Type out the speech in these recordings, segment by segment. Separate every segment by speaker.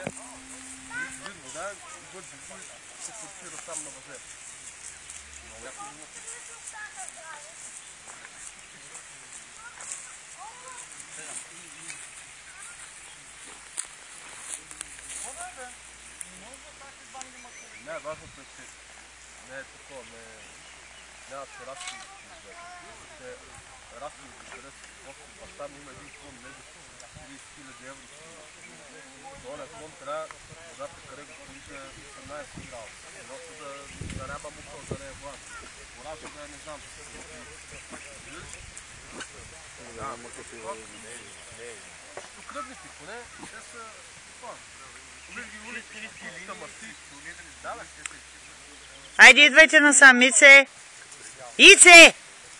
Speaker 1: Видно, да, бъд бой се форсира сам на въже. Много яко минут. Не, важното е, че не е такова, няма се разходи с човек. Разходи за къде са просто баща ми има един фонд, не за 30 000 евро. Толя фонд трябва, водата къде го полиже 18 грал. Носа да няма мукъл, да не е влад. Воража да не знам. Кръвните поне, те са
Speaker 2: Айде, идвайте насам, Ице! Ице!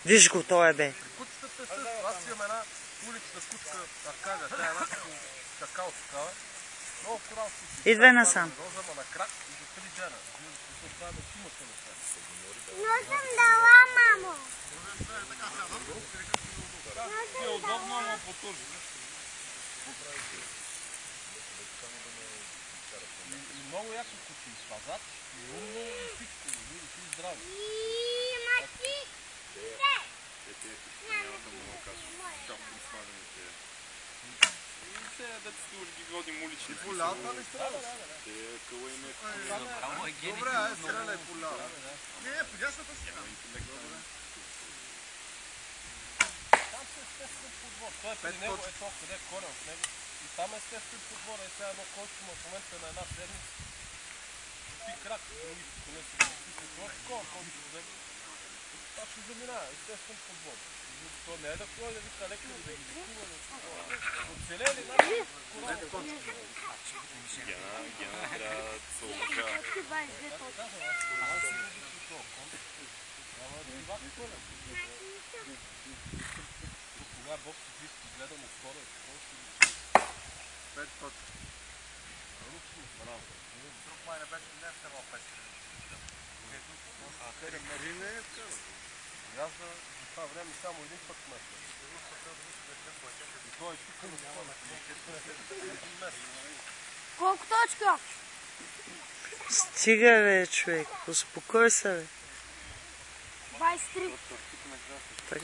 Speaker 2: Виж го, той е бе.
Speaker 1: Кучетата е също. Аз имам една улична кучка, Аркадия, тя е една какао такава. Много корал си.
Speaker 2: Идвай насам.
Speaker 1: Роза, ма на крак и за 3 дена. Това е на сумата на това.
Speaker 3: Но съм дала, мамо.
Speaker 1: Е удобно, ама потужно. И много яко кучи изпазат. И умно и всичко. И здраво.
Speaker 4: Ги водим улични.
Speaker 1: И полята не страда. Добре, ай, стреляй полята. Не, подясната стена. Там се естествен подбор. Той е при него, ето къде е корен с него. И там е естествен подбор. Е сега едно който в момента на една седмица. Ти крак, другите поне си го списат. Това е такова, който вземе. Това ще заминава, естествен подбор. То не е да ходи да вика лекари да ги лекува. Оцелели наши корал.
Speaker 4: Гена трябва да се уважава.
Speaker 1: Кога Бог си близко гледам отскоро, пет точки. Друг май не беше не все едно 5. А Марин не е вкарал. И аз за това време само един път месец. И той е тук на това.
Speaker 3: Колко точка?
Speaker 2: Стига, бе, човек. Успокой се, бе.
Speaker 3: 23.
Speaker 2: Така.